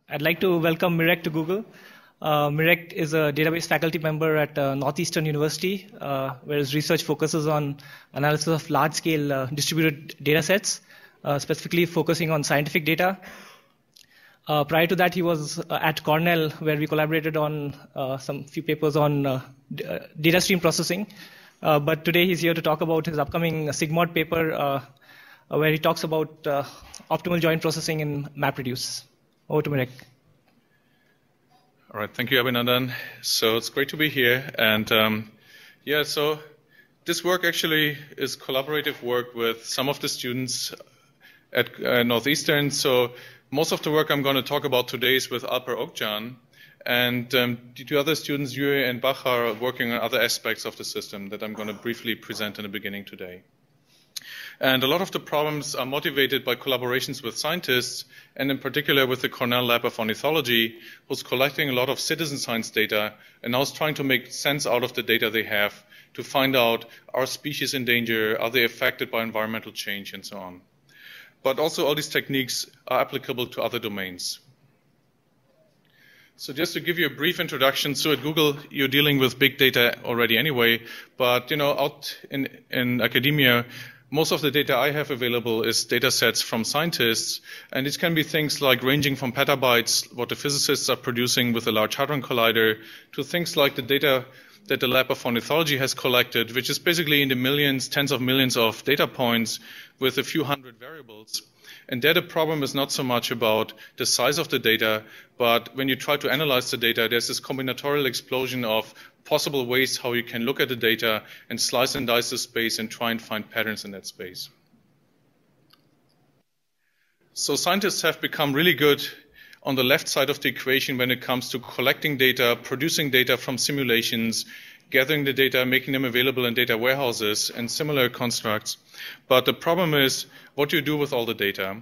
I'd like to welcome Mirek to Google. Mirek is a database faculty member at Northeastern University, where his research focuses on analysis of large-scale distributed data sets, specifically focusing on scientific data. Prior to that, he was at Cornell, where we collaborated on some few papers on data stream processing. But today he's here to talk about his upcoming SIGMOD paper, where he talks about optimal joint processing in MapReduce. Over to Mirek. All right, thank you, Abhinandan. So it's great to be here. And yeah, so this work actually is collaborative work with some of the students at Northeastern. So most of the work I'm going to talk about today is with Alper Okcan. And the two other students, Yue and Bach, are working on other aspects of the system that I'm going to briefly present in the beginning today. And a lot of the problems are motivated by collaborations with scientists, and in particular with the Cornell Lab of Ornithology, who's collecting a lot of citizen science data and now is trying to make sense out of the data they have to find out, are species in danger, are they affected by environmental change, and so on. But also all these techniques are applicable to other domains. So just to give you a brief introduction, so at Google, you're dealing with big data already anyway, but out in academia, most of the data I have available is data sets from scientists, and it can be things like ranging from petabytes, what the physicists are producing with a Large Hadron Collider, to things like the data that the Lab of Ornithology has collected, which is basically in the millions, tens of millions of data points with a few hundred variables. And there the problem is not so much about the size of the data, but when you try to analyze the data, there's this combinatorial explosion of possible ways how you can look at the data and slice and dice the space and try and find patterns in that space. So scientists have become really good on the left side of the equation when it comes to collecting data, producing data from simulations, gathering the data, making them available in data warehouses and similar constructs. But the problem is what you do with all the data.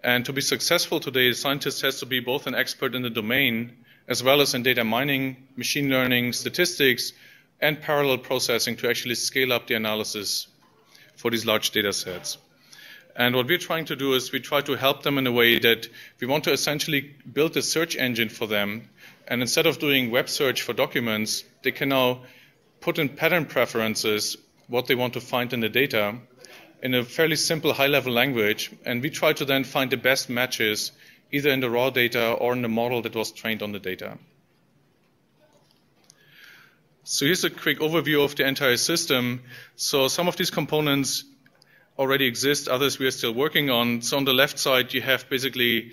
And to be successful today, a scientist has to be both an expert in the domain as well as in data mining, machine learning, statistics, and parallel processing to actually scale up the analysis for these large data sets. And what we're trying to do is we try to help them in a way that we want to essentially build a search engine for them. And instead of doing web search for documents, they can now put in pattern preferences, what they want to find in the data, in a fairly simple high-level language. And we try to then find the best matches either in the raw data or in the model that was trained on the data. So here's a quick overview of the entire system. So some of these components already exist, others we are still working on. So on the left side, you have basically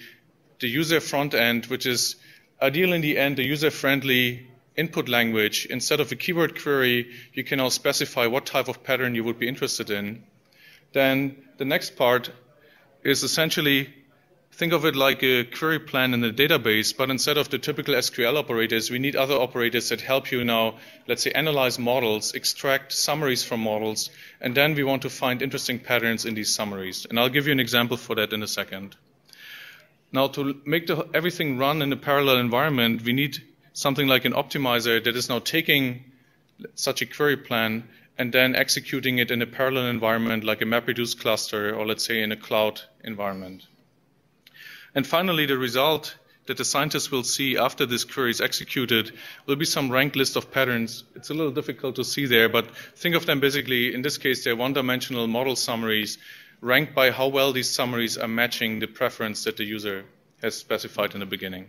the user front end, which is ideal in the end, a user-friendly input language. Instead of a keyword query, you can now specify what type of pattern you would be interested in. Then the next part is essentially, think of it like a query plan in a database, but instead of the typical SQL operators, we need other operators that help you now, let's say, analyze models, extract summaries from models, and then we want to find interesting patterns in these summaries. And I'll give you an example for that in a second. Now, to make everything run in a parallel environment, we need something like an optimizer that is now taking such a query plan and then executing it in a parallel environment like a MapReduce cluster or, let's say, in a cloud environment. And finally, the result that the scientists will see after this query is executed will be some ranked list of patterns. It's a little difficult to see there, but think of them basically, in this case, they're one-dimensional model summaries ranked by how well these summaries are matching the preference that the user has specified in the beginning.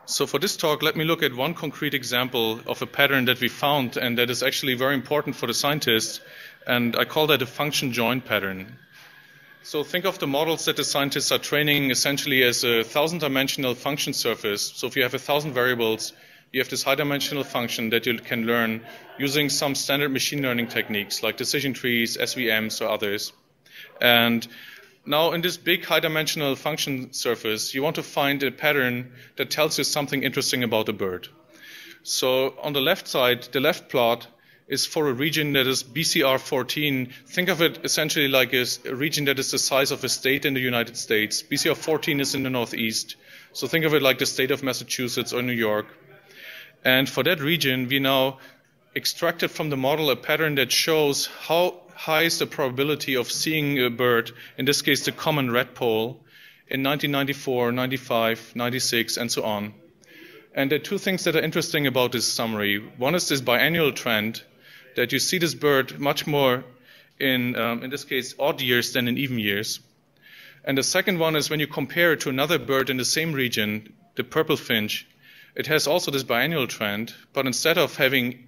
So for this talk, let me look at one concrete example of a pattern that we found and that is actually very important for the scientists, and I call that a function join pattern. So think of the models that the scientists are training essentially as a 1,000-dimensional function surface. So if you have 1,000 variables, you have this high-dimensional function that you can learn using some standard machine learning techniques like decision trees, SVMs, or others. And now in this big high-dimensional function surface, you want to find a pattern that tells you something interesting about a bird. So on the left side, the left plot is for a region that is BCR 14. Think of it essentially like a region that is the size of a state in the United States. BCR 14 is in the Northeast. So think of it like the state of Massachusetts or New York. And for that region, we now extracted from the model a pattern that shows how high is the probability of seeing a bird, in this case the common redpoll, in 1994, 95, 96, and so on. And there are two things that are interesting about this summary. One is this biannual trend, that you see this bird much more in this case, odd years than in even years. And the second one is when you compare it to another bird in the same region, the purple finch, it has also this biannual trend, but instead of having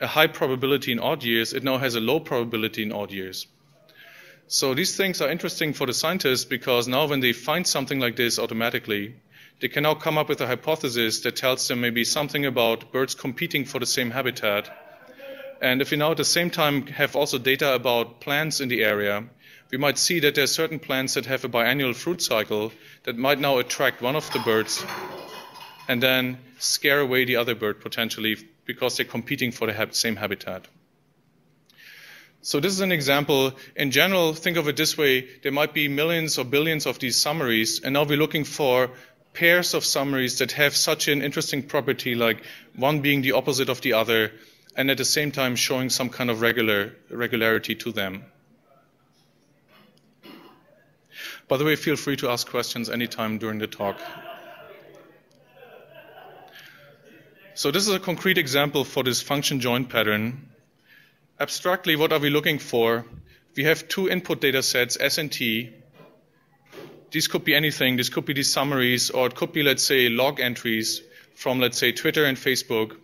a high probability in odd years, it now has a low probability in odd years. So these things are interesting for the scientists because now when they find something like this automatically, they can now come up with a hypothesis that tells them maybe something about birds competing for the same habitat. And if we now at the same time have also data about plants in the area, we might see that there are certain plants that have a biannual fruit cycle that might now attract one of the birds and then scare away the other bird potentially because they're competing for the same habitat. So this is an example. In general, think of it this way. There might be millions or billions of these summaries, and now we're looking for pairs of summaries that have such an interesting property, like one being the opposite of the other, and at the same time showing some kind of regularity to them. By the way, feel free to ask questions anytime during the talk. So this is a concrete example for this function join pattern. Abstractly, what are we looking for? We have two input data sets, S and T. These could be anything. This could be these summaries, or it could be, let's say, log entries from, let's say, Twitter and Facebook.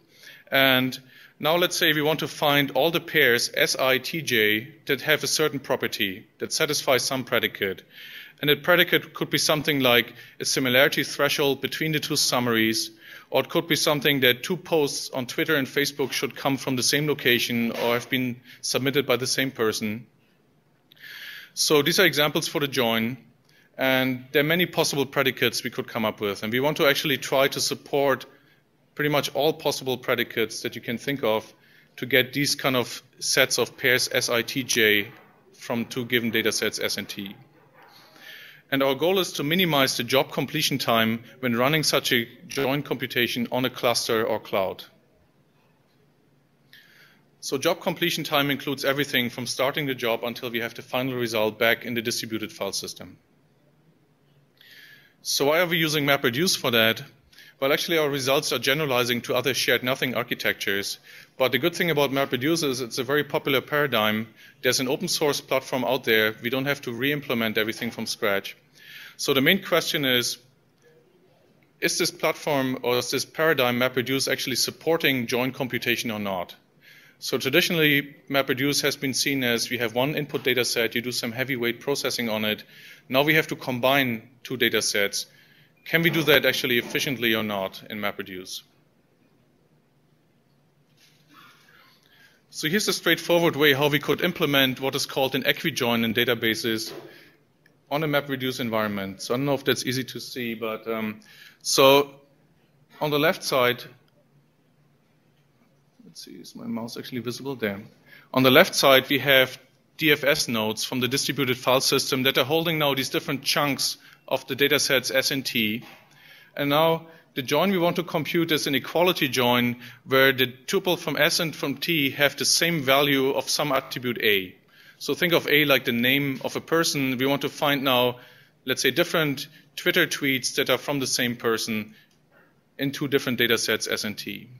And now let's say we want to find all the pairs SI, TJ that have a certain property that satisfies some predicate. And that predicate could be something like a similarity threshold between the two summaries, or it could be something that two posts on Twitter and Facebook should come from the same location or have been submitted by the same person. So these are examples for the join. And there are many possible predicates we could come up with. And we want to actually try to support pretty much all possible predicates that you can think of to get these kind of sets of pairs SITJ from two given data sets S and T. And our goal is to minimize the job completion time when running such a join computation on a cluster or cloud. So job completion time includes everything from starting the job until we have the final result back in the distributed file system. So why are we using MapReduce for that? Well, actually, our results are generalizing to other shared nothing architectures. But the good thing about MapReduce is it's a very popular paradigm. There's an open source platform out there. We don't have to re-implement everything from scratch. So the main question is this platform or is this paradigm MapReduce actually supporting join computation or not? So traditionally, MapReduce has been seen as we have one input data set, you do some heavyweight processing on it. Now we have to combine two data sets. Can we do that actually efficiently or not in MapReduce? So here's a straightforward way how we could implement what is called an Equi-Join in databases on a MapReduce environment. So I don't know if that's easy to see, but so on the left side, let's see, is my mouse actually visible there? On the left side, we have DFS nodes from the distributed file system that are holding now these different chunks of the data sets S and T. And now the join we want to compute is an equality join where the tuple from S and from T have the same value of some attribute A. So think of A like the name of a person. We want to find now, let's say, different Twitter tweets that are from the same person in two different data sets S and T.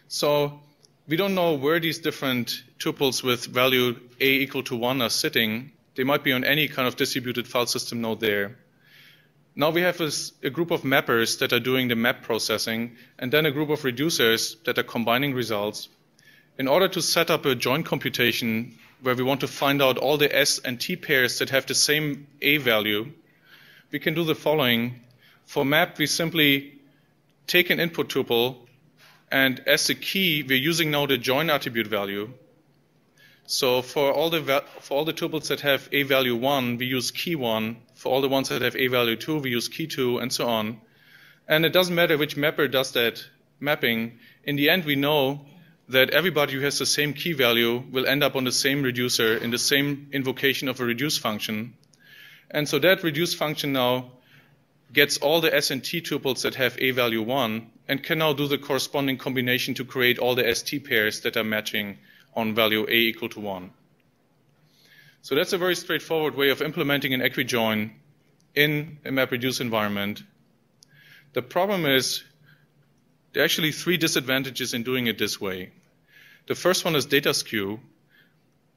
So we don't know where these different tuples with value A equal to 1 are sitting. They might be on any kind of distributed file system node there. Now we have a group of mappers that are doing the map processing, and then a group of reducers that are combining results. In order to set up a join computation where we want to find out all the S and T pairs that have the same A value, we can do the following. For map, we simply take an input tuple, and as the key, we're using now the join attribute value. So for all the tuples that have A value 1, we use key 1. For all the ones that have A value 2, we use key 2, and so on. And it doesn't matter which mapper does that mapping. In the end, we know that everybody who has the same key value will end up on the same reducer in the same invocation of a reduce function. And so that reduce function now gets all the S and T tuples that have A value 1 and can now do the corresponding combination to create all the ST pairs that are matching on value A equal to 1. So that's a very straightforward way of implementing an Equi-Join in a MapReduce environment. The problem is there are actually three disadvantages in doing it this way. The first one is data skew.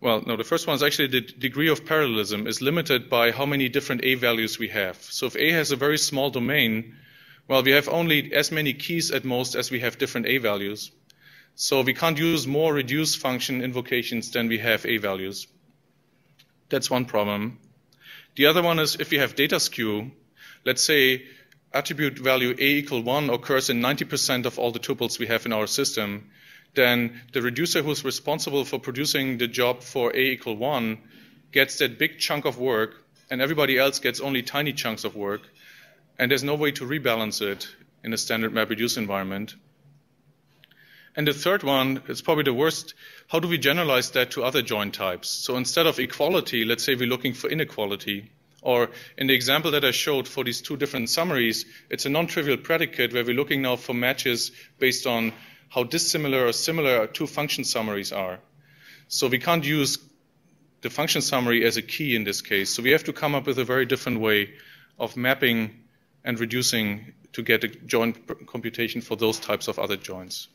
Well, no, the first one is actually the degree of parallelism is limited by how many different A values we have. So if A has a very small domain, well, we have only as many keys at most as we have different A values. So we can't use more reduce function invocations than we have A values. That's one problem. The other one is if we have data skew, let's say attribute value A equal 1 occurs in 90% of all the tuples we have in our system, then the reducer who's responsible for producing the job for A equal 1 gets that big chunk of work, and everybody else gets only tiny chunks of work, and there's no way to rebalance it in a standard MapReduce environment. And the third one is probably the worst. How do we generalize that to other join types? So instead of equality, let's say we're looking for inequality. Or in the example that I showed for these two different summaries, it's a non-trivial predicate where we're looking now for matches based on how dissimilar or similar two function summaries are. So we can't use the function summary as a key in this case. So we have to come up with a very different way of mapping and reducing to get a join computation for those types of other joins.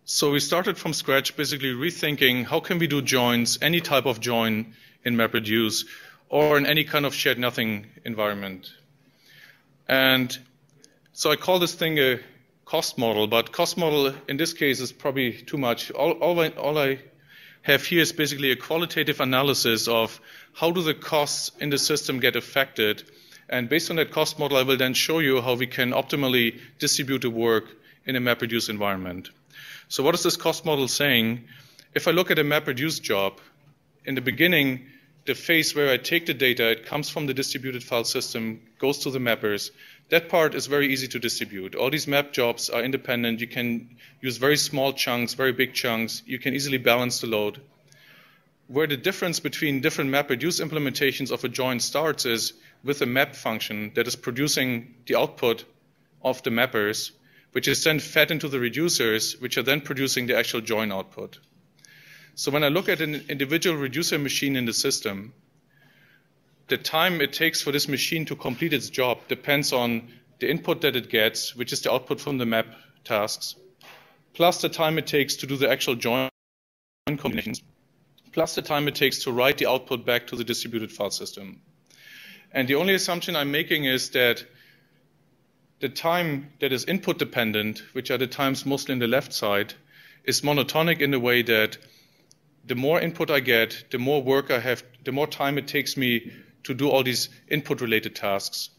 So we started from scratch, basically rethinking how can we do joins, any type of join in MapReduce, or in any kind of shared nothing environment. And so I call this thing a cost model, but cost model in this case is probably too much. All I have here is basically a qualitative analysis of how do the costs in the system get affected. And based on that cost model, I will then show you how we can optimally distribute the work in a MapReduce environment. So what is this cost model saying? If I look at a MapReduce job, in the beginning, the phase where I take the data, it comes from the distributed file system, goes to the mappers. That part is very easy to distribute. All these map jobs are independent. You can use very small chunks, very big chunks. You can easily balance the load. Where the difference between different MapReduce implementations of a join starts is with a map function that is producing the output of the mappers, which is then fed into the reducers, which are then producing the actual join output. So when I look at an individual reducer machine in the system, the time it takes for this machine to complete its job depends on the input that it gets, which is the output from the map tasks, plus the time it takes to do the actual join combinations, plus the time it takes to write the output back to the distributed file system. And the only assumption I'm making is that the time that is input dependent, which are the times mostly in the left side, is monotonic in the way that the more input I get, the more work I have, the more time it takes me to do all these input-related tasks.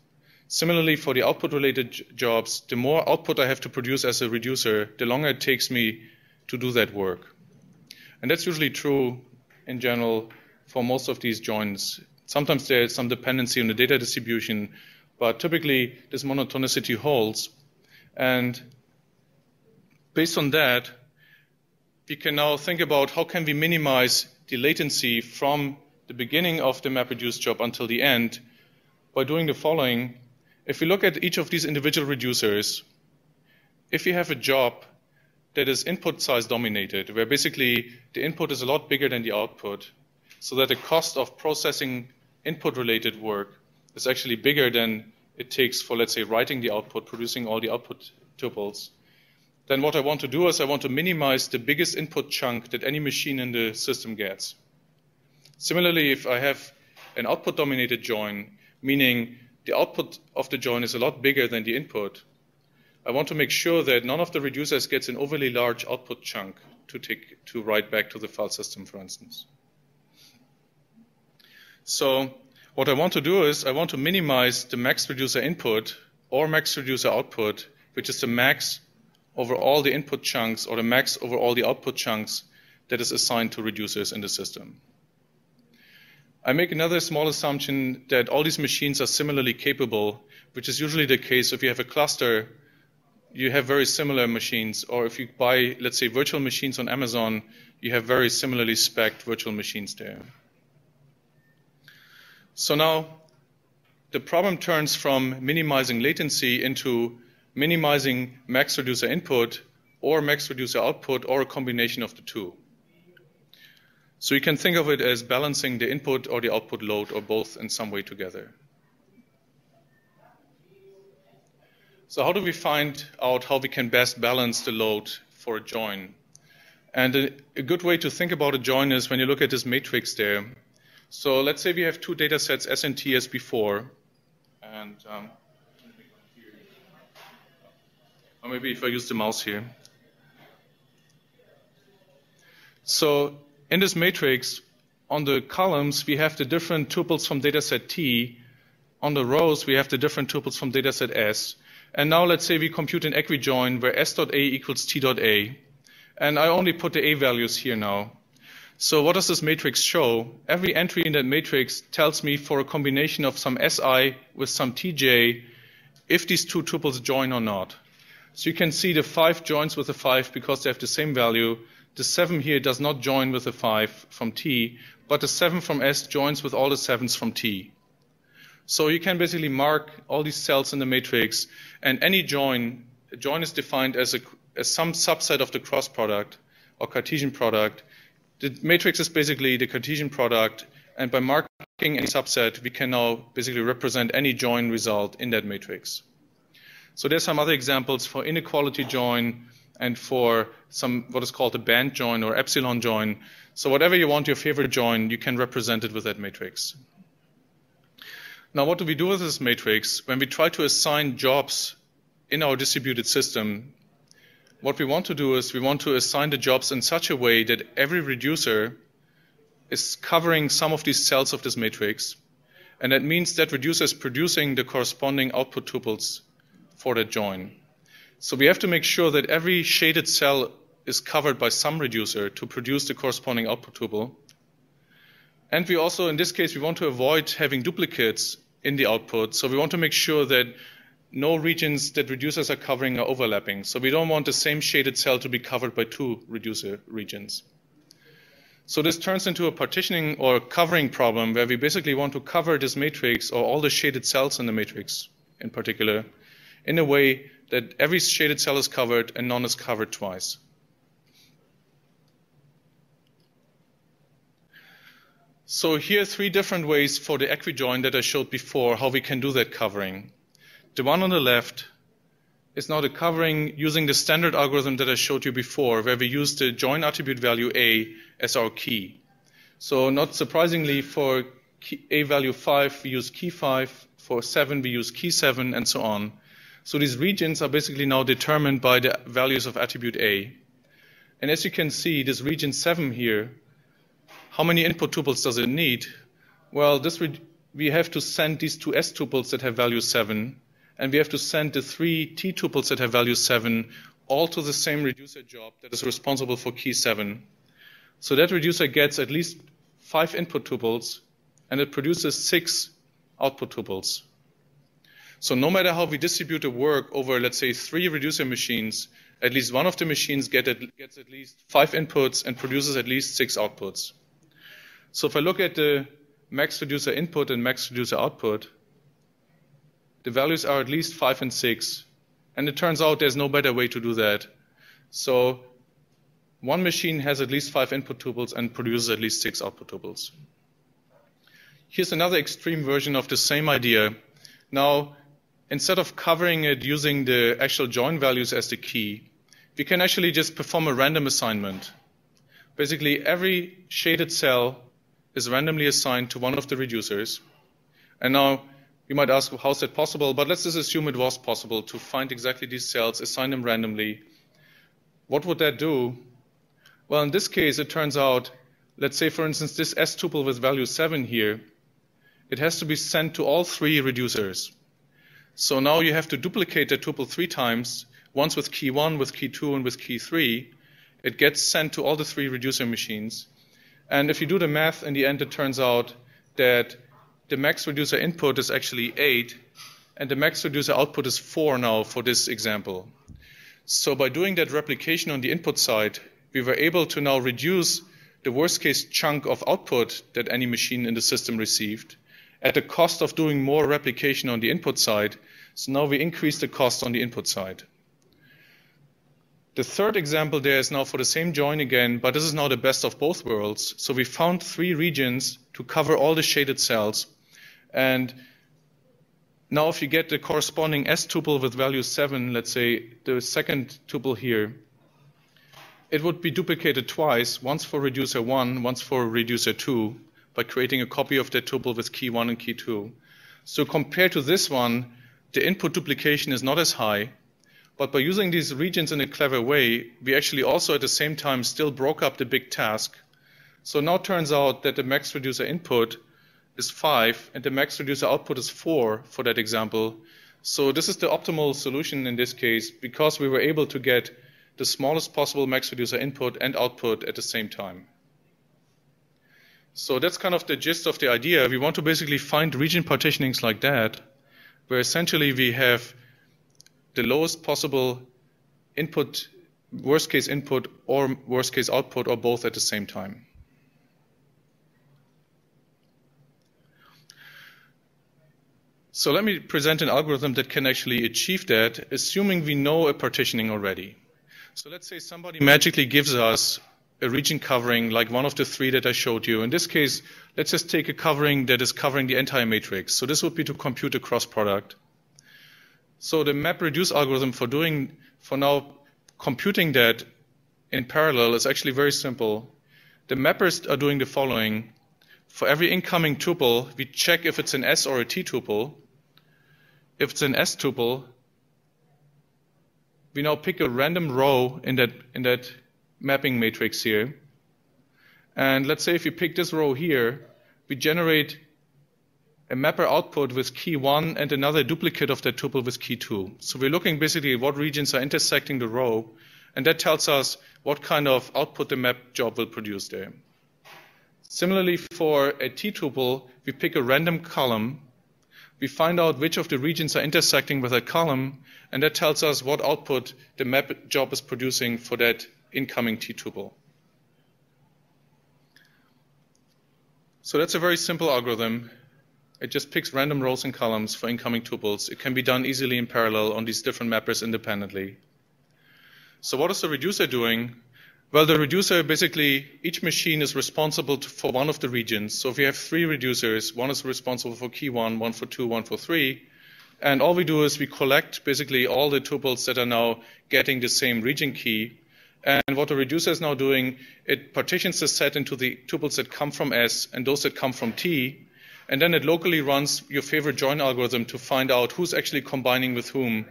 Similarly, for the output-related jobs, the more output I have to produce as a reducer, the longer it takes me to do that work. And that's usually true in general for most of these joins. Sometimes there's some dependency on the data distribution, but typically this monotonicity holds. And based on that, we can now think about how can we minimize the latency from the beginning of the MapReduce job until the end by doing the following. If we look at each of these individual reducers, if you have a job that is input size dominated, where basically the input is a lot bigger than the output, so that the cost of processing input related work is actually bigger than it takes for, let's say, writing the output, producing all the output tuples, then what I want to do is I want to minimize the biggest input chunk that any machine in the system gets. Similarly, if I have an output-dominated join, meaning the output of the join is a lot bigger than the input, I want to make sure that none of the reducers gets an overly large output chunk to write back to the file system, for instance. So what I want to do is I want to minimize the max reducer input or max reducer output, which is the max over all the input chunks or the max over all the output chunks that is assigned to reducers in the system. I make another small assumption that all these machines are similarly capable, which is usually the case if you have a cluster, you have very similar machines, or if you buy, let's say, virtual machines on Amazon, you have very similarly spec'd virtual machines there. So now the problem turns from minimizing latency into minimizing max reducer input or max reducer output or a combination of the two. So you can think of it as balancing the input or the output load or both in some way together. So how do we find out how we can best balance the load for a join? And a good way to think about a join is when you look at this matrix there. So let's say we have two data sets, S and T, as before. And or maybe if I use the mouse here. So in this matrix, on the columns, we have the different tuples from dataset T. On the rows, we have the different tuples from dataset S. And now let's say we compute an Equi-Join where S.A equals T.A. And I only put the A values here now. So what does this matrix show? Every entry in that matrix tells me for a combination of some Si with some Tj if these two tuples join or not. So you can see the 5 joins with the 5 because they have the same value. The 7 here does not join with the 5 from T, but the 7 from S joins with all the 7s from T. So you can basically mark all these cells in the matrix, and any join, a join is defined as some subset of the cross product or Cartesian product. The matrix is basically the Cartesian product, and by marking any subset, we can now basically represent any join result in that matrix. So there's some other examples for inequality join and for some what is called a band join or epsilon join. So whatever you want your favorite join, you can represent it with that matrix. Now what do we do with this matrix? When we try to assign jobs in our distributed system, what we want to do is we want to assign the jobs in such a way that every reducer is covering some of these cells of this matrix. And that means that reducer is producing the corresponding output tuples for that join. So we have to make sure that every shaded cell is covered by some reducer to produce the corresponding output tuple. And we also, in this case, we want to avoid having duplicates in the output. So we want to make sure that no regions that reducers are covering are overlapping. So we don't want the same shaded cell to be covered by 2 reducer regions. So this turns into a partitioning or covering problem where we basically want to cover this matrix or all the shaded cells in the matrix in particular in a way that every shaded cell is covered and none is covered twice. So here are 3 different ways for the Equi-Join that I showed before, how we can do that covering. The one on the left is now the covering using the standard algorithm that I showed you before, where we use the join attribute value A as our key. So not surprisingly, for A value 5, we use key 5. For 7, we use key 7, and so on. So these regions are basically now determined by the values of attribute A. And as you can see, this region 7 here, how many input tuples does it need? Well, we have to send these 2 S tuples that have value 7, and we have to send the 3 T tuples that have value 7, all to the same reducer job that is responsible for key 7. So that reducer gets at least 5 input tuples, and it produces 6 output tuples. So no matter how we distribute the work over, let's say, 3 reducer machines, at least one of the machines gets at least 5 inputs and produces at least 6 outputs. So if I look at the max reducer input and max reducer output, the values are at least 5 and 6. And it turns out there's no better way to do that. So one machine has at least 5 input tuples and produces at least 6 output tuples. Here's another extreme version of the same idea. Now, instead of covering it using the actual join values as the key, we can actually just perform a random assignment. Basically, every shaded cell is randomly assigned to one of the reducers. And now you might ask, how is that possible? But let's just assume it was possible to find exactly these cells, assign them randomly. What would that do? Well, in this case, it turns out, let's say, for instance, this S tuple with value 7 here, it has to be sent to all 3 reducers. So now you have to duplicate the tuple 3 times, once with key 1, with key 2, and with key 3. It gets sent to all the 3 reducer machines. And if you do the math, in the end, it turns out that the max reducer input is actually 8, and the max reducer output is 4 now for this example. So by doing that replication on the input side, we were able to now reduce the worst case chunk of output that any machine in the system received at the cost of doing more replication on the input side. So now we increase the cost on the input side. The third example there is now for the same join again, but this is now the best of both worlds. So we found 3 regions to cover all the shaded cells. And now if you get the corresponding S tuple with value 7, let's say the second tuple here, it would be duplicated twice, once for reducer 1, once for reducer 2, by creating a copy of that tuple with key 1 and key 2. So compared to this one, the input duplication is not as high, but by using these regions in a clever way, we actually also at the same time still broke up the big task. So now it turns out that the max reducer input is 5 and the max reducer output is 4 for that example. So this is the optimal solution in this case because we were able to get the smallest possible max reducer input and output at the same time. So that's kind of the gist of the idea. We want to basically find region partitionings like that, where essentially we have the lowest possible input, worst case input or worst case output or both at the same time. So let me present an algorithm that can actually achieve that, assuming we know a partitioning already. So let's say somebody magically gives us a region covering like one of the 3 that I showed you. In this case, let's just take a covering that is covering the entire matrix. So this would be to compute a cross-product. So the MapReduce algorithm for now computing that in parallel is actually very simple. The mappers are doing the following. For every incoming tuple, we check if it's an S or a T tuple. If it's an S tuple, we now pick a random row in that mapping matrix here. And let's say if you pick this row here, we generate a mapper output with key 1 and another duplicate of that tuple with key 2. So we're looking basically at what regions are intersecting the row, and that tells us what kind of output the map job will produce there. Similarly, for a T tuple, we pick a random column. We find out which of the regions are intersecting with that column, and that tells us what output the map job is producing for that incoming T tuple. So that's a very simple algorithm. It just picks random rows and columns for incoming tuples. It can be done easily in parallel on these different mappers independently. So what is the reducer doing? Well, the reducer basically, each machine is responsible for one of the regions. So if we have 3 reducers, one is responsible for key 1, one for 2, one for 3. And all we do is we collect basically all the tuples that are now getting the same region key. And what the reducer is now doing, it partitions the set into the tuples that come from S and those that come from T. And then it locally runs your favorite join algorithm to find out who's actually combining with whom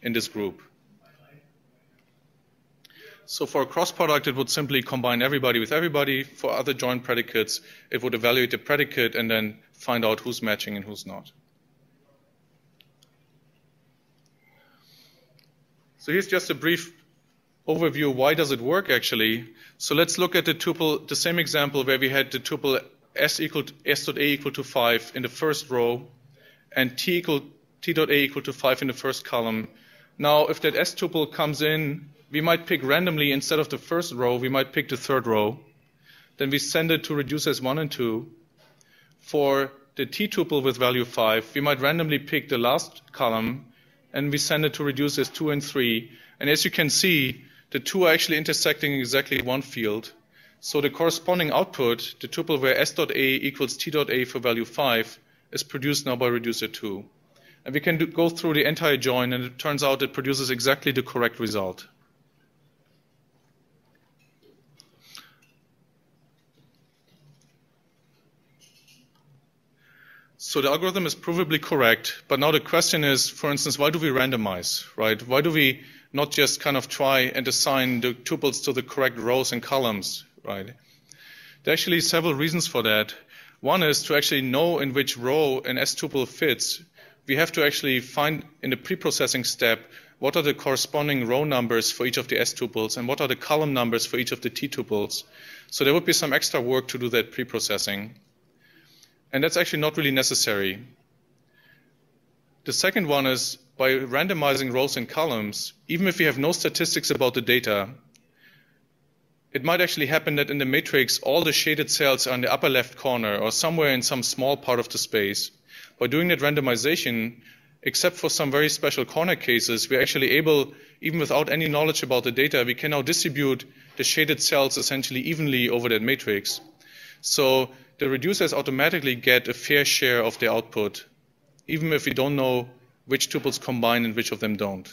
in this group. So for a cross-product, it would simply combine everybody with everybody. For other join predicates, it would evaluate the predicate and then find out who's matching and who's not. So here's just a brief overview. Why does it work actually? So let's look at the tuple, the same example where we had the tuple S.A equal to 5 in the first row and T.A equal to 5 in the first column. Now, if that S tuple comes in, we might pick randomly instead of the first row, we might pick the third row. Then we send it to reducers 1 and 2. For the T tuple with value 5, we might randomly pick the last column and we send it to reducers 2 and 3. And as you can see, the 2 are actually intersecting exactly one field. So the corresponding output, the tuple where S.A equals T.A for value 5, is produced now by reducer 2. And we can go through the entire join, and it turns out it produces exactly the correct result. So the algorithm is provably correct, but now the question is, for instance, why do we randomize, right? Why do we not just kind of try and assign the tuples to the correct rows and columns, right? There are actually several reasons for that. One is to actually know in which row an S tuple fits. We have to actually find in the pre-processing step what are the corresponding row numbers for each of the S tuples and what are the column numbers for each of the T tuples. So there would be some extra work to do that pre-processing. And that's actually not really necessary. The second one is by randomizing rows and columns, even if we have no statistics about the data, it might actually happen that in the matrix all the shaded cells are in the upper left corner or somewhere in some small part of the space. By doing that randomization, except for some very special corner cases, we're actually able, even without any knowledge about the data, we can now distribute the shaded cells essentially evenly over that matrix. So the reducers automatically get a fair share of the output, even if we don't know which tuples combine and which of them don't.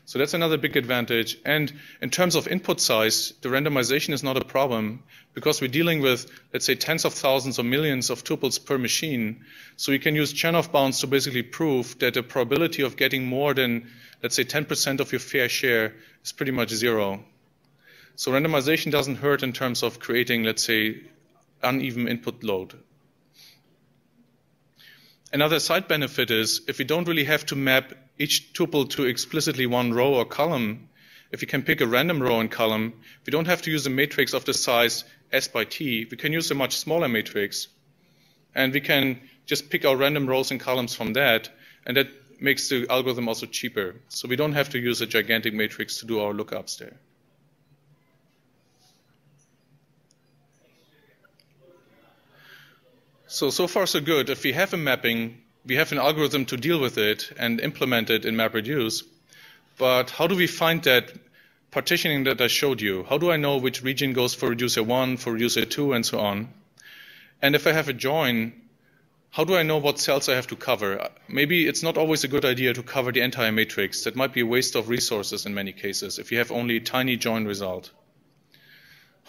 So that's another big advantage. And in terms of input size, the randomization is not a problem because we're dealing with, let's say, tens of thousands or millions of tuples per machine. So we can use Chernoff bounds to basically prove that the probability of getting more than, let's say, 10% of your fair share is pretty much zero. So randomization doesn't hurt in terms of creating, let's say, uneven input load. Another side benefit is if we don't really have to map each tuple to explicitly one row or column, if we can pick a random row and column, we don't have to use a matrix of the size S by T. We can use a much smaller matrix, and we can just pick our random rows and columns from that, and that makes the algorithm also cheaper. So we don't have to use a gigantic matrix to do our lookups there. So far so good. If we have a mapping, we have an algorithm to deal with it and implement it in MapReduce. But how do we find that partitioning that I showed you? How do I know which region goes for reducer 1, for reducer 2, and so on? And if I have a join, how do I know what cells I have to cover? Maybe it's not always a good idea to cover the entire matrix. That might be a waste of resources in many cases if you have only a tiny join result.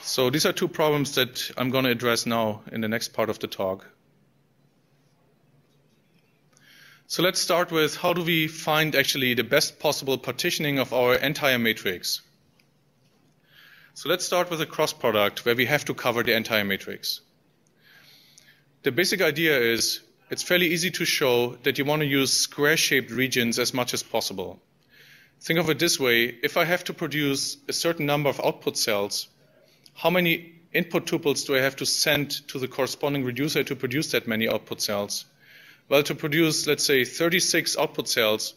So these are two problems that I'm going to address now in the next part of the talk. So let's start with how do we find actually the best possible partitioning of our entire matrix. So let's start with a cross-product where we have to cover the entire matrix. The basic idea is it's fairly easy to show that you want to use square-shaped regions as much as possible. Think of it this way. If I have to produce a certain number of output cells, how many input tuples do I have to send to the corresponding reducer to produce that many output cells? Well, to produce, let's say, 36 output cells,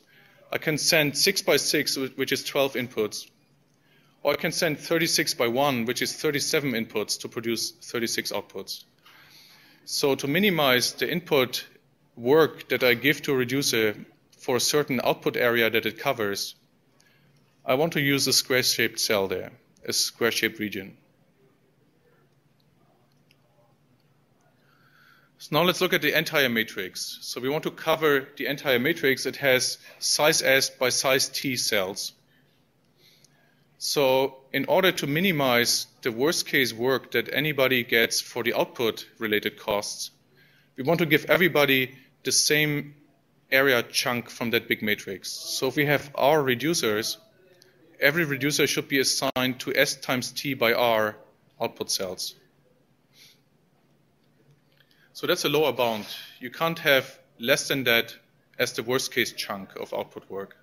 I can send 6 by 6, which is 12 inputs. Or I can send 36 by 1, which is 37 inputs to produce 36 outputs. So to minimize the input work that I give to a reducer for a certain output area that it covers, I want to use a square-shaped cell there, a square-shaped region. So now let's look at the entire matrix. So we want to cover the entire matrix. It has size S by size T cells. So in order to minimize the worst case work that anybody gets for the output related costs, we want to give everybody the same area chunk from that big matrix. So if we have R reducers, every reducer should be assigned to S times T by R output cells. So that's a lower bound. You can't have less than that as the worst case chunk of output work.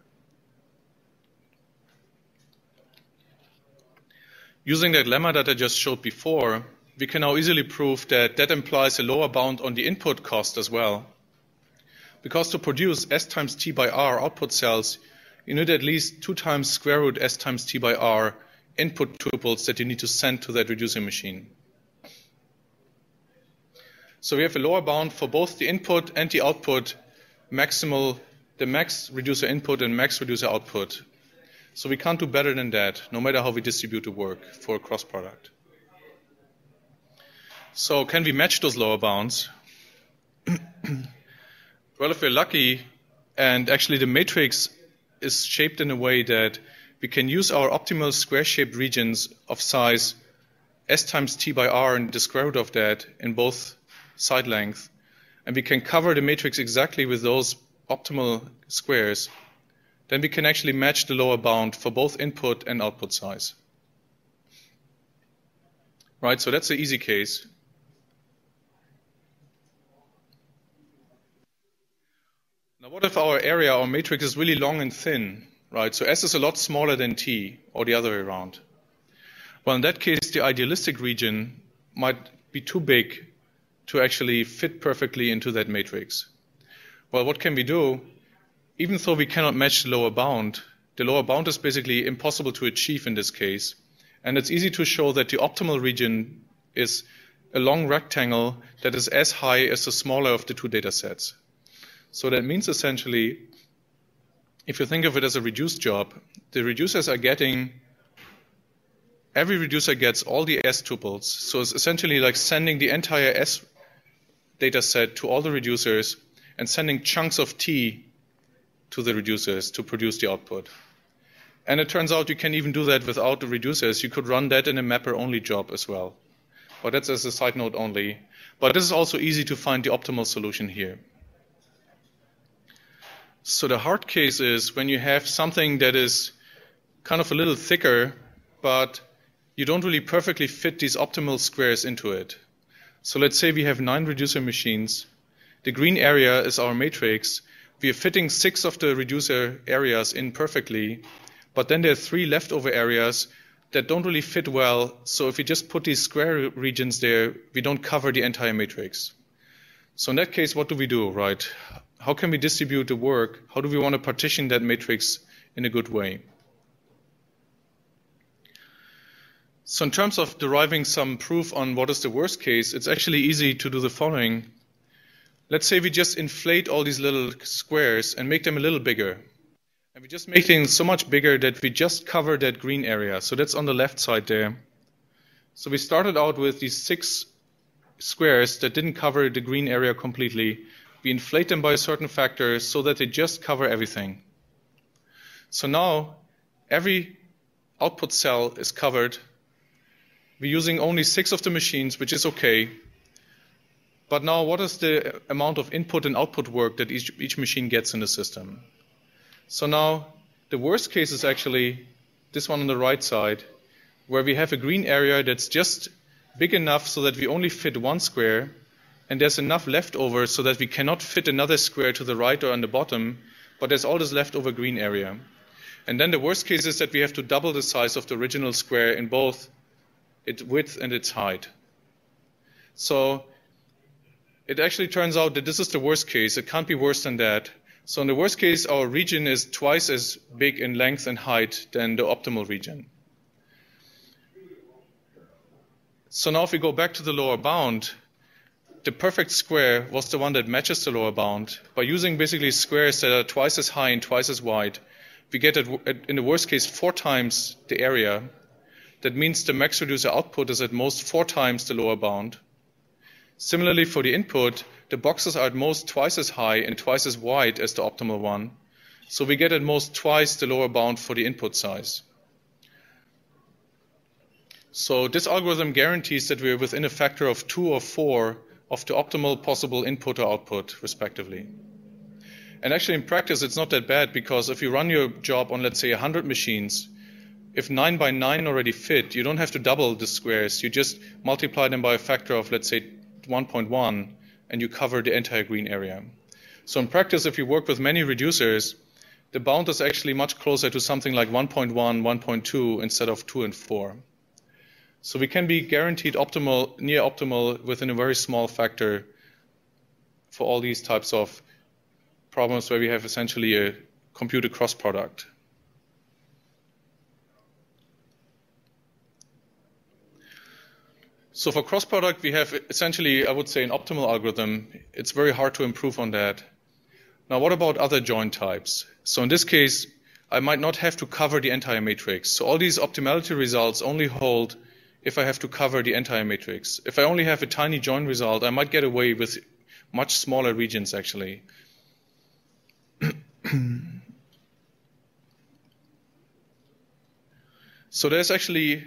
Using that lemma that I just showed before, we can now easily prove that that implies a lower bound on the input cost as well. Because to produce S times T by R output cells, you need at least 2 times square root S times T by R input tuples that you need to send to that reducer machine. So we have a lower bound for both the input and the output, the max reducer input and max reducer output. So we can't do better than that, no matter how we distribute the work for a cross product. So can we match those lower bounds? Well, if we're lucky, and actually the matrix is shaped in a way that we can use our optimal square-shaped regions of size S times T by R and the square root of that in both side length, and we can cover the matrix exactly with those optimal squares, then we can actually match the lower bound for both input and output size. Right, so that's an easy case. Now what if our area or matrix is really long and thin, right? So S is a lot smaller than T, or the other way around. Well, in that case, the idealistic region might be too big to actually fit perfectly into that matrix. Well, what can we do? Even though we cannot match the lower bound is basically impossible to achieve in this case. And it's easy to show that the optimal region is a long rectangle that is as high as the smaller of the two data sets. So that means essentially, if you think of it as a reduced job, the reducers are getting, every reducer gets all the S tuples. So it's essentially like sending the entire S data set to all the reducers and sending chunks of T to the reducers to produce the output. And it turns out you can even do that without the reducers. You could run that in a mapper-only job as well. But that's as a side note only. But this is also easy to find the optimal solution here. So the hard case is when you have something that is kind of a little thicker, but you don't really perfectly fit these optimal squares into it. So let's say we have 9 reducer machines. The green area is our matrix. We are fitting 6 of the reducer areas in perfectly, but then there are 3 leftover areas that don't really fit well. So if we just put these square regions there, we don't cover the entire matrix. So in that case, what do we do, right? How can we distribute the work? How do we want to partition that matrix in a good way? So in terms of deriving some proof on what is the worst case, it's actually easy to do the following. Let's say we just inflate all these little squares and make them a little bigger. And we just make things so much bigger that we just cover that green area. So that's on the left side there. So we started out with these 6 squares that didn't cover the green area completely. We inflate them by a certain factor so that they just cover everything. So now every output cell is covered. We're using only 6 of the machines, which is okay. But now what is the amount of input and output work that each machine gets in the system? So now the worst case is actually this one on the right side, where we have a green area that's just big enough so that we only fit 1 square, and there's enough left over so that we cannot fit another square to the right or on the bottom, but there's all this leftover green area. And then the worst case is that we have to double the size of the original square in both its width and its height. So it actually turns out that this is the worst case. It can't be worse than that. So in the worst case, our region is twice as big in length and height than the optimal region. So now if we go back to the lower bound, the perfect square was the one that matches the lower bound. By using basically squares that are twice as high and twice as wide, we get, in the worst case, 4 times the area. That means the max reducer output is at most 4 times the lower bound. Similarly, for the input, the boxes are at most twice as high and twice as wide as the optimal one. So we get at most twice the lower bound for the input size. So this algorithm guarantees that we are within a factor of 2 or 4 of the optimal possible input or output, respectively. And actually, in practice, it's not that bad, because if you run your job on, let's say, 100 machines, if 9 by 9 already fit, you don't have to double the squares. You just multiply them by a factor of, let's say, 1.1, and you cover the entire green area. So in practice, if you work with many reducers, the bound is actually much closer to something like 1.1, 1.2 instead of 2 and 4. So we can be guaranteed optimal, near optimal within a very small factor for all these types of problems where we have essentially a computed cross-product. So for cross-product, we have essentially, I would say, an optimal algorithm. It's very hard to improve on that. Now, what about other join types? So in this case, I might not have to cover the entire matrix. So all these optimality results only hold if I have to cover the entire matrix. If I only have a tiny join result, I might get away with much smaller regions, actually. So there's actually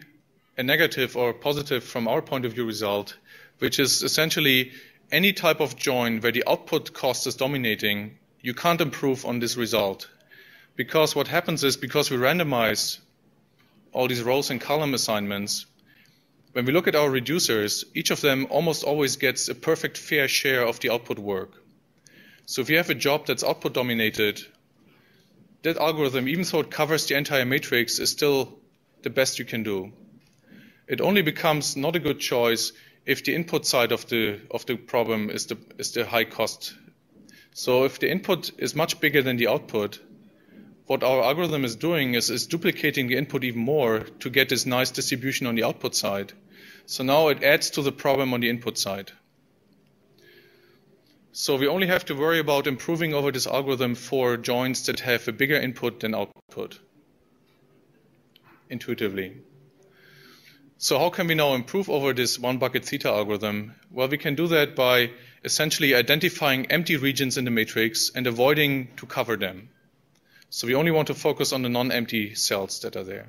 a negative or positive from our point of view result, which is essentially any type of join where the output cost is dominating, you can't improve on this result. Because what happens is, because we randomize all these rows and column assignments, when we look at our reducers, each of them almost always gets a perfect fair share of the output work. So if you have a job that's output dominated, that algorithm, even though it covers the entire matrix, is still the best you can do. It only becomes not a good choice if the input side of the problem is the high cost. So if the input is much bigger than the output, what our algorithm is doing is duplicating the input even more to get this nice distribution on the output side. So now it adds to the problem on the input side. So we only have to worry about improving over this algorithm for joins that have a bigger input than output, intuitively. So how can we now improve over this one bucket theta algorithm? Well, we can do that by essentially identifying empty regions in the matrix and avoiding to cover them. So we only want to focus on the non-empty cells that are there.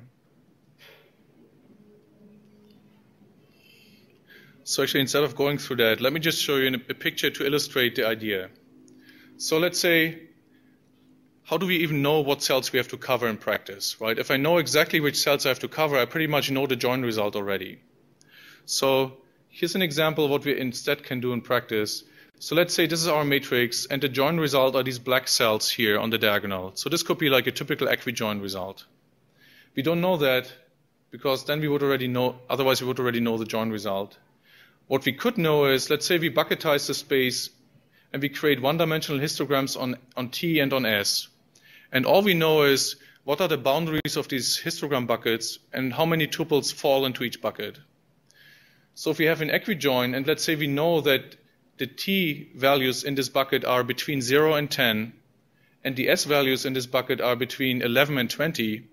So actually, instead of going through that, let me just show you a picture to illustrate the idea. So let's say, how do we even know what cells we have to cover in practice, right? If I know exactly which cells I have to cover, I pretty much know the join result already. So here's an example of what we instead can do in practice. So let's say this is our matrix, and the join result are these black cells here on the diagonal. So this could be like a typical Equi-Join result. We don't know that because then we would already know, otherwise we would already know the join result. What we could know is, let's say we bucketize the space and we create one-dimensional histograms on T and on S. And all we know is what are the boundaries of these histogram buckets and how many tuples fall into each bucket. So if we have an Equi-Join, and let's say we know that the T values in this bucket are between 0 and 10, and the S values in this bucket are between 11 and 20,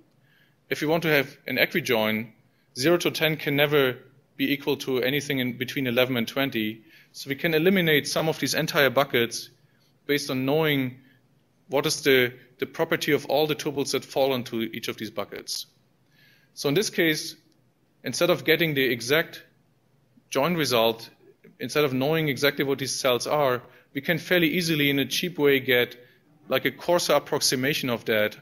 if we want to have an Equi-Join, 0 to 10 can never be equal to anything in between 11 and 20. So we can eliminate some of these entire buckets based on knowing what is the property of all the tuples that fall into each of these buckets. So in this case, instead of getting the exact join result, instead of knowing exactly what these cells are, we can fairly easily in a cheap way get like a coarser approximation of that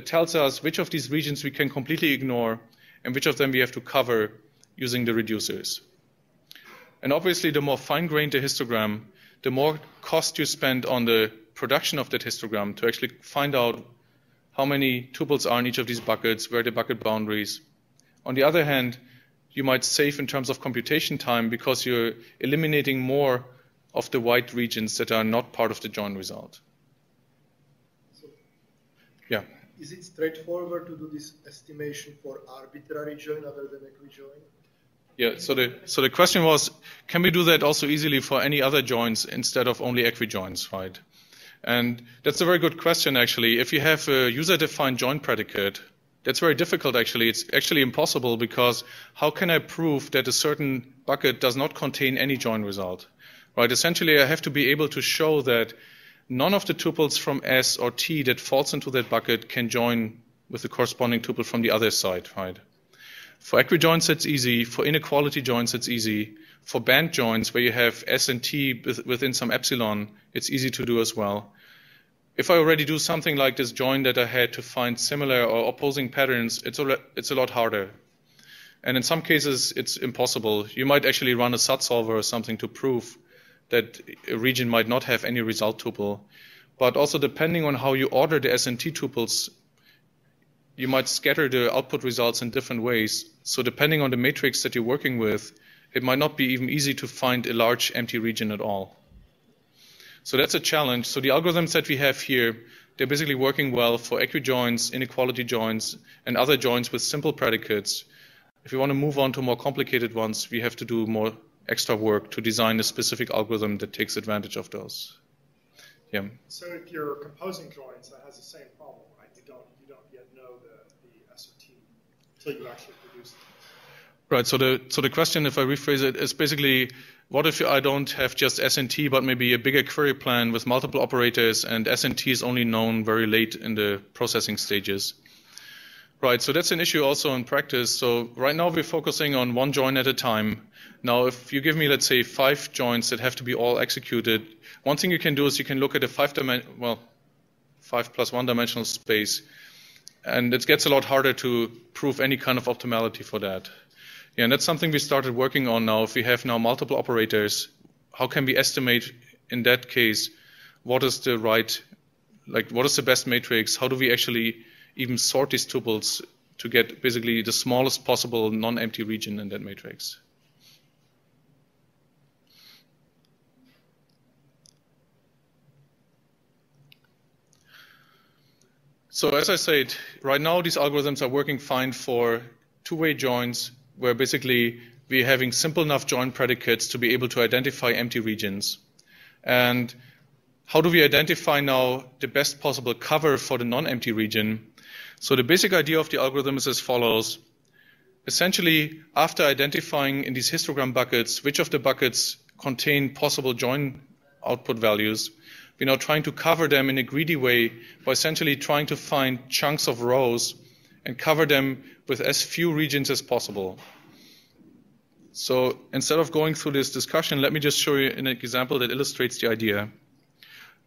tells us which of these regions we can completely ignore and which of them we have to cover using the reducers. And obviously, the more fine-grained the histogram, the more cost you spend on the production of that histogram to actually find out how many tuples are in each of these buckets, where are the bucket boundaries. On the other hand, you might save in terms of computation time because you're eliminating more of the white regions that are not part of the join result. So, yeah. Is it straightforward to do this estimation for arbitrary join other than Equi-Join? Yeah, so the question was, can we do that also easily for any other joins instead of only Equi-Joins, right? And that's a very good question, actually. If you have a user-defined join predicate, that's very difficult, actually. It's actually impossible because how can I prove that a certain bucket does not contain any join result, right? Essentially, I have to be able to show that none of the tuples from S or T that falls into that bucket can join with the corresponding tuple from the other side, right? For Equi-Joins, that's easy. For inequality joins, it's easy. For band joins, where you have S and T within some epsilon, it's easy to do as well. If I already do something like this join that I had to find similar or opposing patterns, it's a lot harder. And in some cases, it's impossible. You might actually run a SAT solver or something to prove that a region might not have any result tuple. But also, depending on how you order the S and T tuples, you might scatter the output results in different ways. So depending on the matrix that you're working with, it might not be even easy to find a large empty region at all. So that's a challenge. So the algorithms that we have here, they're basically working well for Equi-Joins, inequality joins, and other joins with simple predicates. If we want to move on to more complicated ones, we have to do more extra work to design a specific algorithm that takes advantage of those. Yeah. So if you're composing joins, that has the same problem, right? You don't yet know the S or T until you actually produce them. Right. So the question, if I rephrase it, is basically, what if I don't have just S and T, but maybe a bigger query plan with multiple operators, and S and T is only known very late in the processing stages? Right. So that's an issue also in practice. So right now we're focusing on one join at a time. Now, if you give me, let's say, 5 joins that have to be all executed, one thing you can do is you can look at a 5 plus 1 dimensional space, and it gets a lot harder to prove any kind of optimality for that. Yeah, and that's something we started working on now. If we have now multiple operators, how can we estimate in that case what is the what is the best matrix? How do we actually even sort these tuples to get basically the smallest possible non-empty region in that matrix? So as I said, right now these algorithms are working fine for two-way joins, where basically we're having simple enough join predicates to be able to identify empty regions. And how do we identify now the best possible cover for the non-empty region? So the basic idea of the algorithm is as follows. Essentially, after identifying in these histogram buckets which of the buckets contain possible join output values, we're now trying to cover them in a greedy way by essentially trying to find chunks of rows and cover them with as few regions as possible. So instead of going through this discussion, let me just show you an example that illustrates the idea.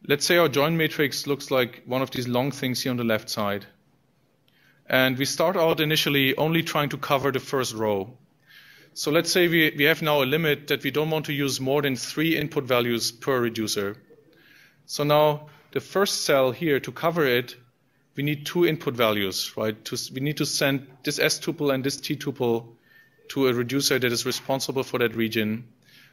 Let's say our join matrix looks like one of these long things here on the left side. And we start out initially only trying to cover the first row. So let's say we have now a limit that we don't want to use more than 3 input values per reducer. So now the first cell here, to cover it, we need 2 input values, right? We need to send this S tuple and this T tuple to a reducer that is responsible for that region.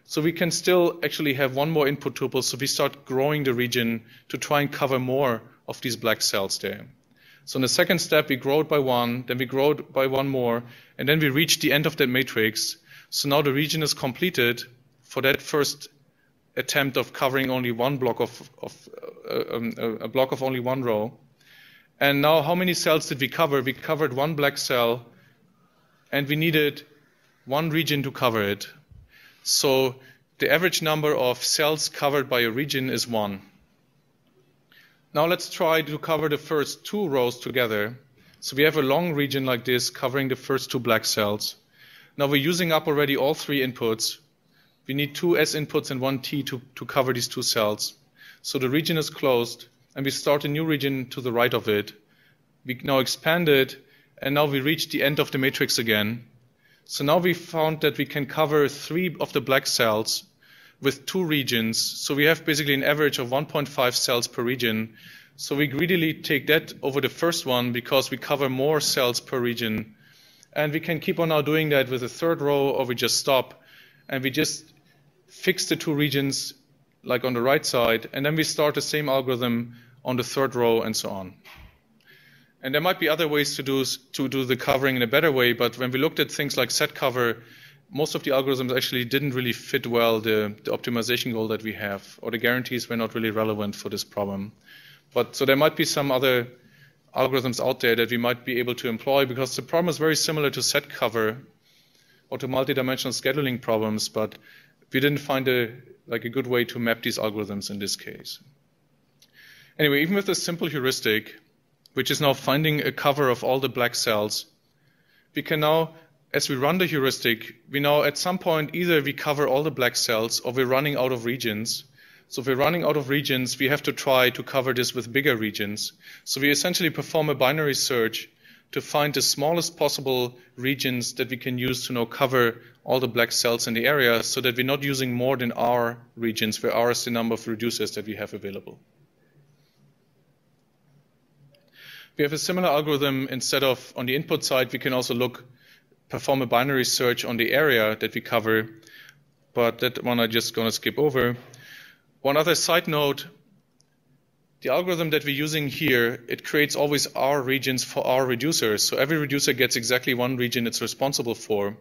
So we can still actually have one more input tuple, so we start growing the region to try and cover more of these black cells there. So in the second step, we grow it by 1, then we grow it by 1 more, and then we reach the end of that matrix. So now the region is completed for that first attempt of covering only one block a block of only 1 row. And now how many cells did we cover? We covered 1 black cell, and we needed 1 region to cover it. So the average number of cells covered by a region is 1. Now let's try to cover the first 2 rows together. So we have a long region like this covering the first 2 black cells. Now we're using up already all 3 inputs. We need 2 S inputs and 1 T to cover these 2 cells. So the region is closed, and we start a new region to the right of it. We now expand it, and now we reach the end of the matrix again. So now we found that we can cover 3 of the black cells with 2 regions. So we have basically an average of 1.5 cells per region. So we greedily take that over the first one because we cover more cells per region. And we can keep on now doing that with the 3rd row, or we just stop. And we just fix the 2 regions like on the right side. And then we start the same algorithm on the 3rd row and so on. And there might be other ways to do the covering in a better way. But when we looked at things like set cover, most of the algorithms actually didn't really fit well the optimization goal that we have, or the guarantees were not really relevant for this problem. But so there might be some other algorithms out there that we might be able to employ, because the problem is very similar to set cover or to multidimensional scheduling problems, but we didn't find a good way to map these algorithms in this case. Anyway, even with a simple heuristic, which is now finding a cover of all the black cells, we can now, as we run the heuristic, we now at some point either we cover all the black cells or we're running out of regions. So if we're running out of regions, we have to try to cover this with bigger regions. So we essentially perform a binary search to find the smallest possible regions that we can use to now cover all the black cells in the area, so that we're not using more than R regions, where R is the number of reducers that we have available. We have a similar algorithm. Instead of on the input side, we can also perform a binary search on the area that we cover, but that one I'm just going to skip over. One other side note, the algorithm that we're using here, it creates always R regions for R reducers. So every reducer gets exactly 1 region it's responsible for.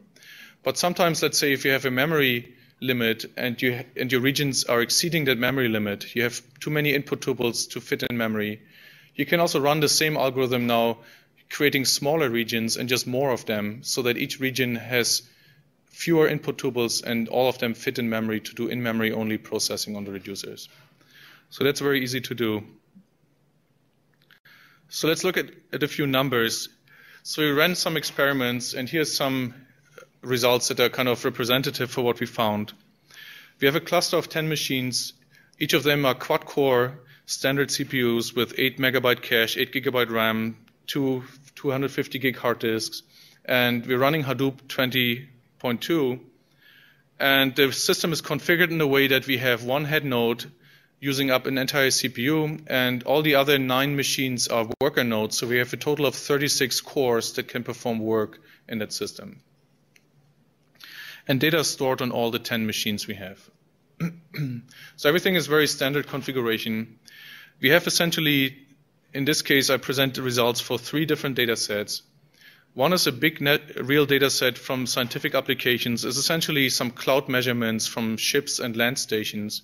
But sometimes, let's say if you have a memory limit and your regions are exceeding that memory limit, you have too many input tuples to fit in memory, you can also run the same algorithm now, creating smaller regions and just more of them, so that each region has fewer input tuples and all of them fit in memory to do in-memory only processing on the reducers. So that's very easy to do. So let's look at a few numbers. So we ran some experiments, and here's some results that are kind of representative for what we found. We have a cluster of 10 machines. Each of them are quad-core standard CPUs with 8 megabyte cache, 8 gigabyte RAM, 250 gig hard disks, and we're running Hadoop 20.2. And the system is configured in a way that we have 1 head node using up an entire CPU, and all the other 9 machines are worker nodes. So we have a total of 36 cores that can perform work in that system. And data is stored on all the 10 machines we have. So everything is very standard configuration. We have essentially, in this case, I present the results for 3 different data sets. One is a big real data set from scientific applications. It's essentially some cloud measurements from ships and land stations.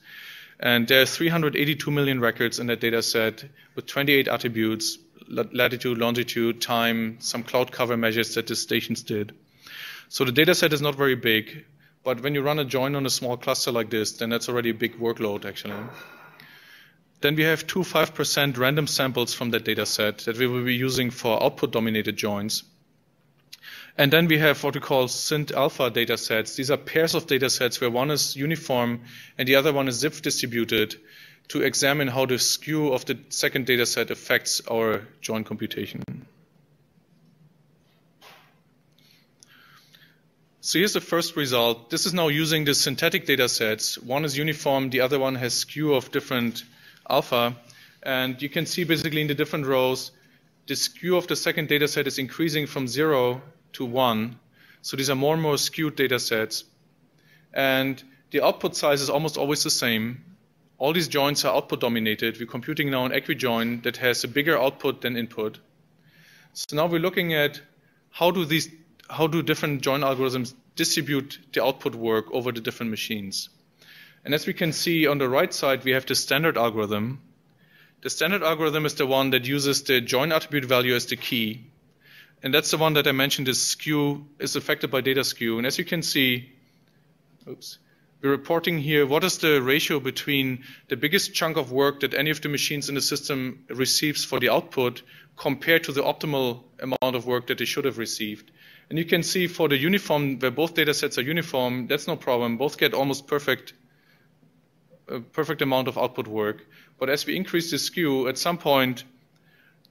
And there are 382 million records in that data set with 28 attributes, latitude, longitude, time, some cloud cover measures that the stations did. So the data set is not very big, but when you run a join on a small cluster like this, then that's already a big workload, actually. Then we have two 5% random samples from that data set that we will be using for output-dominated joins. And then we have what we call SINT alpha data sets. These are pairs of data sets where one is uniform and the other one is zip distributed to examine how the skew of the second data set affects our join computation. So here's the first result. This is now using the synthetic data sets. One is uniform, the other one has skew of different alpha. And you can see basically in the different rows, the skew of the second data set is increasing from 0 to 1. So these are more and more skewed data sets. And the output size is almost always the same. All these joins are output dominated. We're computing now an Equi-Join that has a bigger output than input. So now we're looking at how do different join algorithms distribute the output work over the different machines. And as we can see on the right side, we have the standard algorithm. The standard algorithm is the one that uses the join attribute value as the key. And that's the one that I mentioned is affected by data skew. And as you can see, we're reporting here what is the ratio between the biggest chunk of work that any of the machines in the system receives for the output compared to the optimal amount of work that they should have received. And you can see for the uniform, where both data sets are uniform, that's no problem. Both get almost perfect amount of output work. But as we increase the skew, at some point,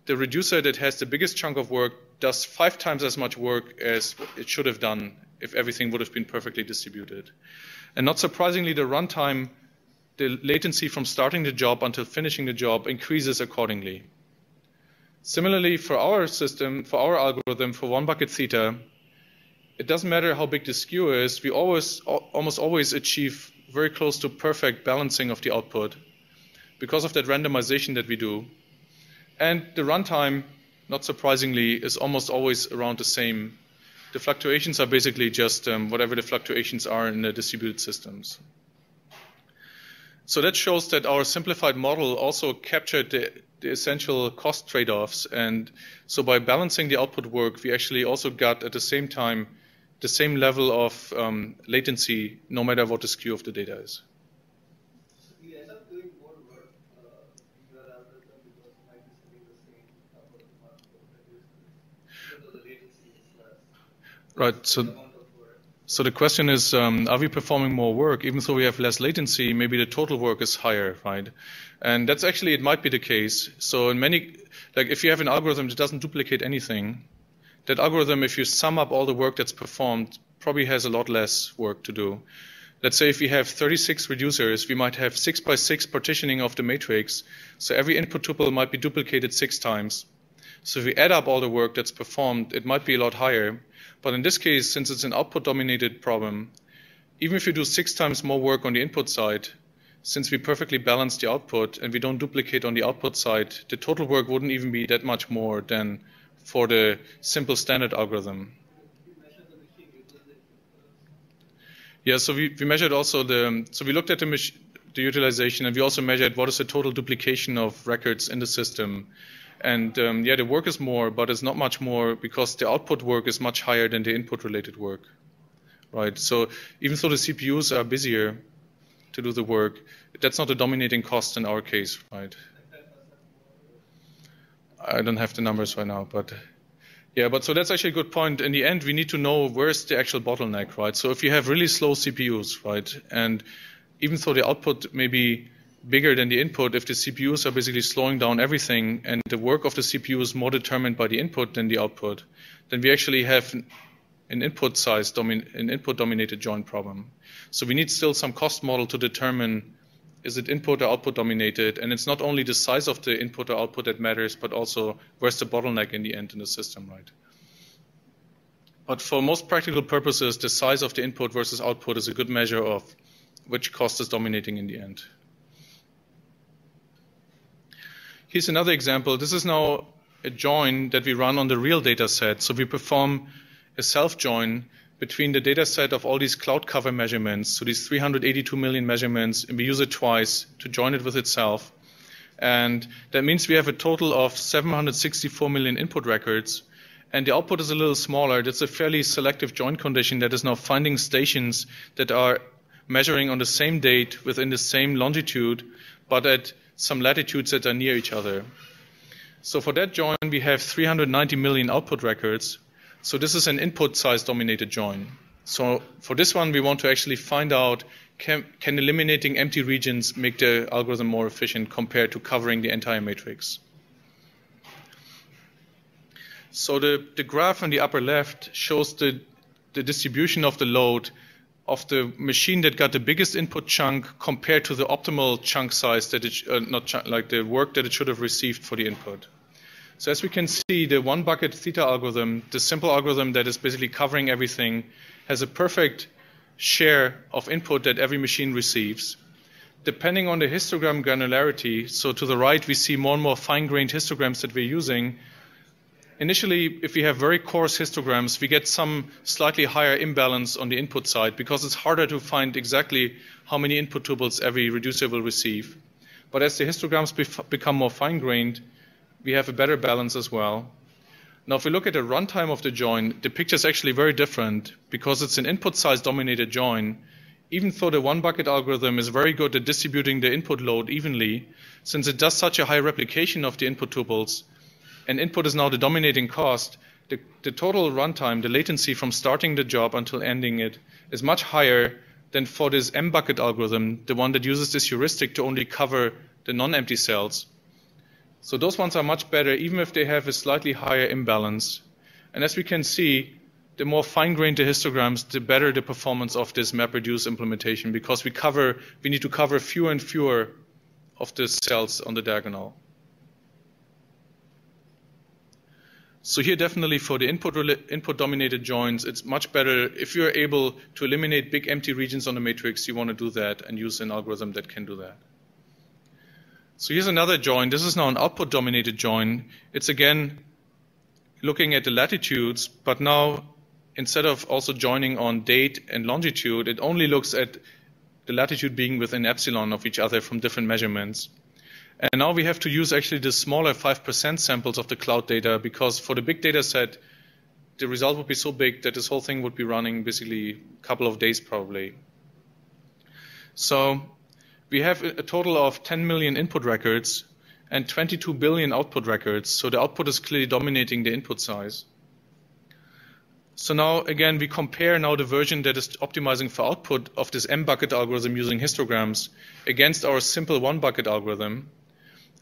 the reducer that has the biggest chunk of work does 5 times as much work as it should have done if everything would have been perfectly distributed. And not surprisingly, the runtime, the latency from starting the job until finishing the job increases accordingly. Similarly, for our system, for our algorithm, for 1 bucket theta, it doesn't matter how big the skew is, we almost always achieve very close to perfect balancing of the output because of that randomization that we do. And the runtime, not surprisingly, is almost always around the same. The fluctuations are basically just whatever the fluctuations are in the distributed systems. So that shows that our simplified model also captured the essential cost trade-offs. And so by balancing the output work, we actually also got at the same time the same level of latency, no matter what the skew of the data is. So you end up doing more work in your algorithm because you might be setting the same number of output reducers, even though the latency is less. Right. So the question is, are we performing more work? Even though we have less latency, maybe the total work is higher, right? And that's actually, it might be the case. So in many, like if you have an algorithm that doesn't duplicate anything, that algorithm, if you sum up all the work that's performed, probably has a lot less work to do. Let's say if we have 36 reducers, we might have 6 by 6 partitioning of the matrix. So every input tuple might be duplicated 6 times. So if we add up all the work that's performed, it might be a lot higher. But in this case, since it's an output-dominated problem, even if you do 6 times more work on the input side, since we perfectly balance the output and we don't duplicate on the output side, the total work wouldn't even be that much more than for the simple standard algorithm. Yeah, so we measured also so we looked at the utilization, and we also measured what is the total duplication of records in the system. And yeah, the work is more, but it's not much more because the output work is much higher than the input-related work, right? So even though the CPUs are busier to do the work, that's not a dominating cost in our case, right? I don't have the numbers right now, but yeah, but so that's actually a good point. In the end, we need to know where's the actual bottleneck, right? So if you have really slow CPUs, right, and even though the output may be bigger than the input, if the CPUs are basically slowing down everything and the work of the CPU is more determined by the input than the output, then we actually have an input-dominated join problem. So we need still some cost model to determine is it input or output dominated, and it's not only the size of the input or output that matters, but also where's the bottleneck in the end in the system, right? But for most practical purposes, the size of the input versus output is a good measure of which cost is dominating in the end. Here's another example. This is now a join that we run on the real data set. So we perform a self-join between the data set of all these cloud cover measurements, so these 382 million measurements, and we use it twice to join it with itself. And that means we have a total of 764 million input records, and the output is a little smaller. That's a fairly selective join condition that is now finding stations that are measuring on the same date within the same longitude, but at some latitudes that are near each other. So for that join, we have 390 million output records. So this is an input size dominated join. So for this one, we want to actually find out, can eliminating empty regions make the algorithm more efficient compared to covering the entire matrix? So the graph on the upper left shows the distribution of the load of the machine that got the biggest input chunk compared to the optimal chunk size that it, like the work that it should have received for the input. So as we can see, the one bucket theta algorithm, the simple algorithm that is basically covering everything, has a perfect share of input that every machine receives. Depending on the histogram granularity, so to the right we see more and more fine-grained histograms that we're using. Initially, if we have very coarse histograms, we get some slightly higher imbalance on the input side because it's harder to find exactly how many input tuples every reducer will receive. But as the histograms become more fine-grained, we have a better balance as well. Now, if we look at the runtime of the join, the picture is actually very different because it's an input size dominated join. Even though the one bucket algorithm is very good at distributing the input load evenly, since it does such a high replication of the input tuples, and input is now the dominating cost, the total runtime, the latency from starting the job until ending it, is much higher than for this M bucket algorithm, the one that uses this heuristic to only cover the non-empty cells. So those ones are much better, even if they have a slightly higher imbalance. And as we can see, the more fine-grained the histograms, the better the performance of this MapReduce implementation, because we need to cover fewer and fewer of the cells on the diagonal. So here definitely for the input-dominated joins, it's much better if you're able to eliminate big empty regions on the matrix, you want to do that and use an algorithm that can do that. So here's another join. This is now an output-dominated join. It's again looking at the latitudes, but now instead of also joining on date and longitude, it only looks at the latitude being within epsilon of each other from different measurements. And now we have to use actually the smaller 5% samples of the cloud data, because for the big data set, the result would be so big that this whole thing would be running basically a couple of days probably. So we have a total of 10 million input records and 22 billion output records. So the output is clearly dominating the input size. So now again, we compare now the version that is optimizing for output of this M bucket algorithm using histograms against our simple one bucket algorithm.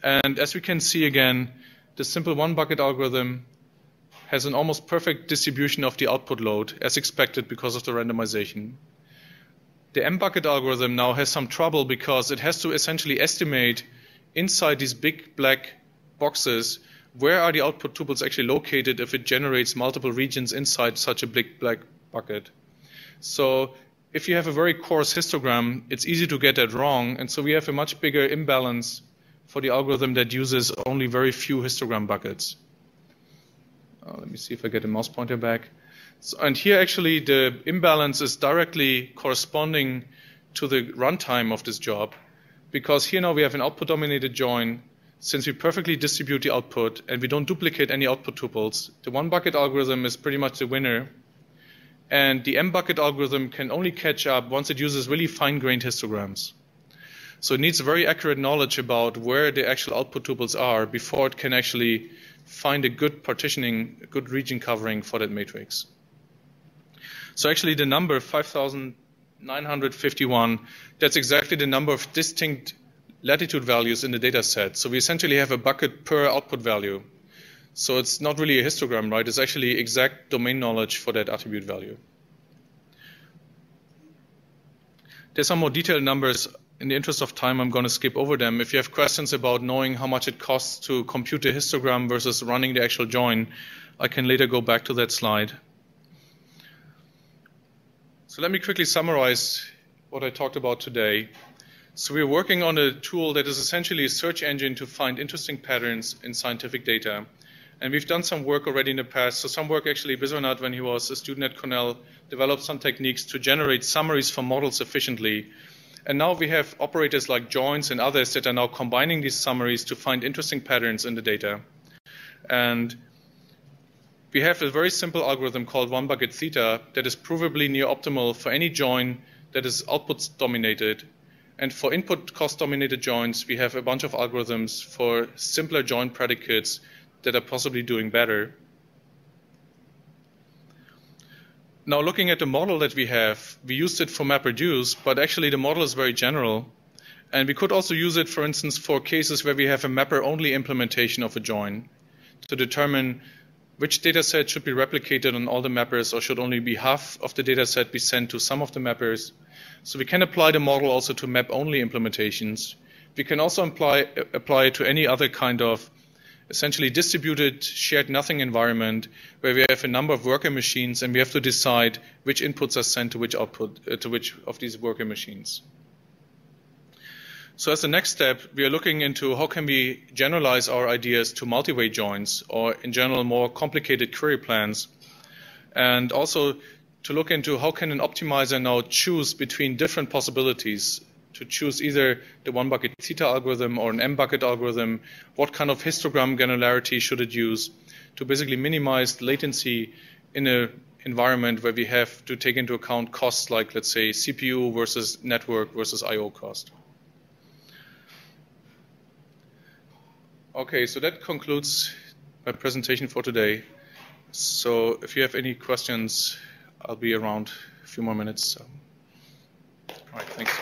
And as we can see again, the simple one bucket algorithm has an almost perfect distribution of the output load as expected because of the randomization. The M bucket algorithm now has some trouble because it has to essentially estimate inside these big black boxes where are the output tuples actually located if it generates multiple regions inside such a big black bucket. So if you have a very coarse histogram, it's easy to get that wrong, and so we have a much bigger imbalance for the algorithm that uses only very few histogram buckets. Let me see if I get the mouse pointer back. So, and here actually the imbalance is directly corresponding to the runtime of this job, because here now we have an output-dominated join. Since we perfectly distribute the output and we don't duplicate any output tuples, the one bucket algorithm is pretty much the winner. And the M bucket algorithm can only catch up once it uses really fine-grained histograms. So it needs very accurate knowledge about where the actual output tuples are before it can actually find a good partitioning, a good region covering for that matrix. So actually the number 5,951, that's exactly the number of distinct latitude values in the data set. So we essentially have a bucket per output value. So it's not really a histogram, right? It's actually exact domain knowledge for that attribute value. There's some more detailed numbers. In the interest of time, I'm going to skip over them. If you have questions about knowing how much it costs to compute a histogram versus running the actual join, I can later go back to that slide. So let me quickly summarize what I talked about today. So we're working on a tool that is essentially a search engine to find interesting patterns in scientific data. And we've done some work already in the past. So some work actually, Biswanath, when he was a student at Cornell, developed some techniques to generate summaries for models efficiently. And now we have operators like joins and others that are now combining these summaries to find interesting patterns in the data. And we have a very simple algorithm called one bucket theta that is provably near optimal for any join that is output dominated. And for input cost dominated joins, we have a bunch of algorithms for simpler join predicates that are possibly doing better. Now looking at the model that we have, we used it for MapReduce, but actually the model is very general. And we could also use it, for instance, for cases where we have a mapper-only implementation of a join to determine which data set should be replicated on all the mappers, or should only be half of the data set be sent to some of the mappers. So we can apply the model also to map-only implementations. We can also apply it to any other kind of essentially distributed shared nothing environment where we have a number of worker machines and we have to decide which inputs are sent to which output, to which of these worker machines. So as the next step, we are looking into how can we generalize our ideas to multi-way joins, or in general more complicated query plans, and also to look into how can an optimizer now choose between different possibilities, to choose either the one bucket theta algorithm or an m bucket algorithm, what kind of histogram granularity should it use to basically minimize latency in an environment where we have to take into account costs like, let's say, CPU versus network versus I/O cost. Okay, so that concludes my presentation for today. So if you have any questions, I'll be around a few more minutes. So. All right, thanks.